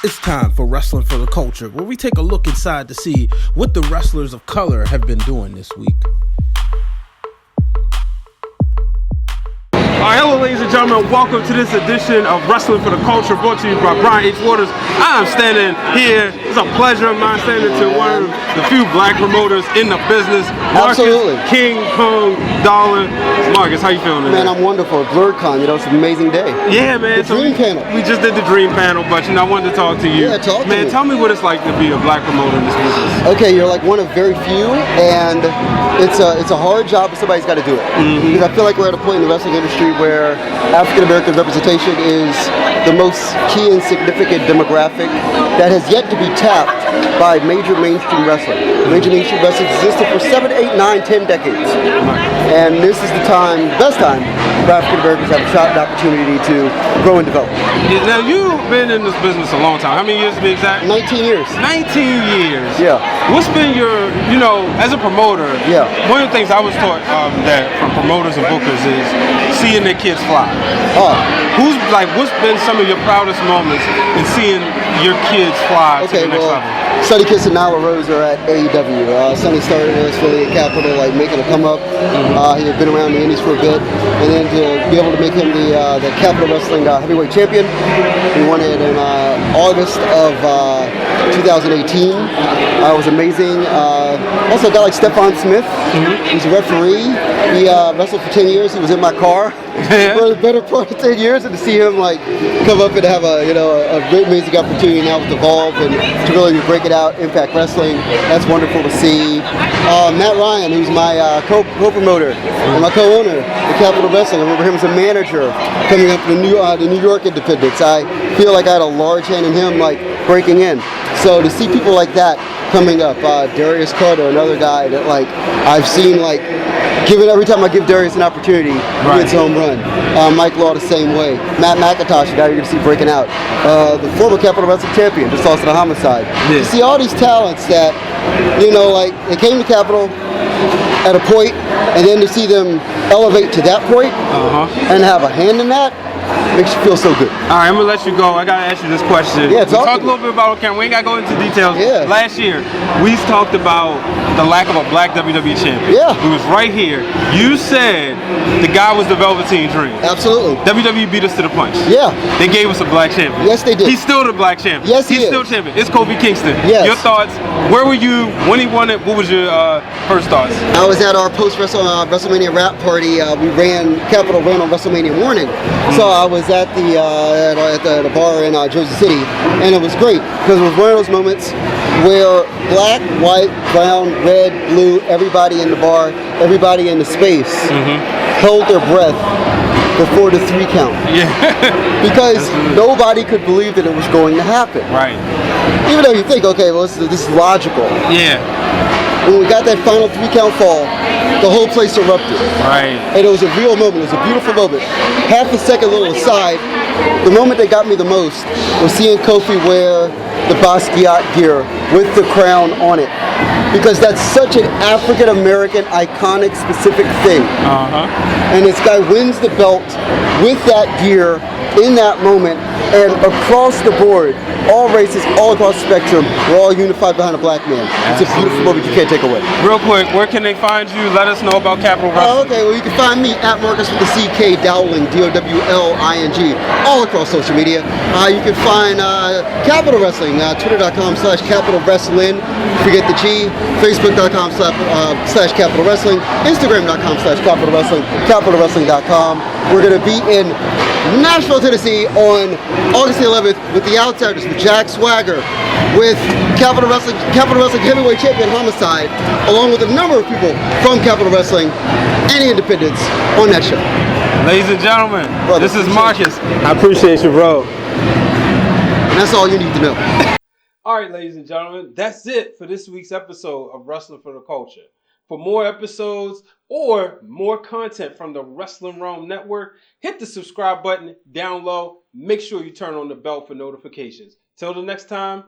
It's time for Wrestling for the Culture, where we take a look inside to see what the wrestlers of color have been doing this week. All right, hello, ladies and gentlemen. Welcome to this edition of Wrestling for the Culture, brought to you by Brian H. Waters. I'm standing here. It's a pleasure of mine standing to one of the few black promoters in the business. Marcus, absolutely. King Kong Dowling. Marcus, how you feeling today? Man, I'm wonderful. BlurCon, it's an amazing day. Yeah, man. The Dream Panel. We just did the Dream Panel, but I wanted to talk to you. Yeah, talk to me. Tell me what it's like to be a black promoter in this business. Okay, you're like one of very few, and it's a hard job, but somebody's got to do it. Mm-hmm. Because I feel like we're at a point in the wrestling industry where African American representation is the most key and significant demographic that has yet to be tapped by major mainstream wrestling. Major mainstream wrestling existed for 7, 8, 9, 10 decades. And this is the time, the best time, for African Americans to have a shot and opportunity to grow and develop. Now, you've been in this business a long time. How many years to be exact? 19 years. 19 years. Yeah. What's been your, as a promoter, yeah. One of the things I was taught that from promoters and bookers is seeing their kids fly. Oh. What's been some of your proudest moments in seeing your kids fly to the next level? Sonny Kiss and Nyla Rose are at AEW. Sonny started as Philly at Capitol, making a come up. He had been around the Indies for a bit, and then to be able to make him the Capitol Wrestling heavyweight champion, he won it in August of 2018. It was amazing. Also, a guy like Stephon Smith, he's a referee. He wrestled for 10 years. He was in my car for the better part of 10 years, and to see him come up and have a great amazing opportunity now with Evolve and to really break it out, Impact Wrestling, that's wonderful to see. Matt Ryan, who's my co-promoter and my co-owner of Capitol Wrestling, I remember him as a manager coming up from the New York independents. I feel like I had a large hand in him breaking in. So to see people like that coming up, Darius Carter, another guy that I've seen every time I give Darius an opportunity, he gets a home run. Mike Law the same way. Matt McIntosh, the guy you're going to see breaking out. The former Capitol Wrestling champion, just lost to the Homicide. Yeah. You see all these talents that, they came to Capitol at a point, and then to see them elevate to that point and have a hand in that, makes you feel so good. All right, I'm going to let you go. I got to ask you this question. Yeah, we talked a little bit about we ain't got to go into details. Yeah. Last year, we talked about the lack of a black WWE champion. Yeah. He was right here. You said the guy was the Velveteen Dream. Absolutely. WWE beat us to the punch. Yeah. They gave us a black champion. Yes, they did. He's still the black champion. Yes, He's still champion. It's Kofi Kingston. Yes. Your thoughts? Where were you when he won it? What was your first thoughts? I was at our post-WrestleMania wrap party. Capitol ran on WrestleMania morning. So I was at the bar in Jersey City, and it was great because it was one of those moments where black, white, brown, red, blue, everybody in the bar, everybody in the space held their breath before the 3 count. Yeah. Because nobody could believe that it was going to happen. Right. Even though you think, okay, well, this is logical. Yeah. When we got that final 3 count fall, the whole place erupted. Right. And it was a real moment. It was a beautiful moment. Half a second little aside, the moment that got me the most was seeing Kofi wear the Basquiat gear with the crown on it. Because that's such an African-American, iconic, specific thing. And this guy wins the belt with that gear in that moment, and across the board, all races, all across the spectrum, we're all unified behind a black man. It's a beautiful moment you can't take away. Real quick, where can they find you? Let us know about Capitol Wrestling. Okay, well, you can find me at Marcus with the CK Dowling, Dowling, all across social media. You can find Capitol Wrestling, twitter.com/Capitol Wrestling, forget the G, facebook.com/Capitol Wrestling, instagram.com/Capitol Wrestling, CapitolWrestling.com. We're going to be in Nashville, Tennessee on August the 11th with the Outsiders, with Jack Swagger, with Capitol Wrestling heavyweight champion Homicide, along with a number of people from Capitol Wrestling and the independents on that show. Ladies and gentlemen, brother, this is Marcus. I appreciate you, bro. And that's all you need to know. All right, ladies and gentlemen, that's it for this week's episode of Wrestling for the Culture. For more episodes or more content from the Wrealm Network, hit the subscribe button down low. Make sure you turn on the bell for notifications. Till the next time,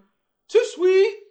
too sweet.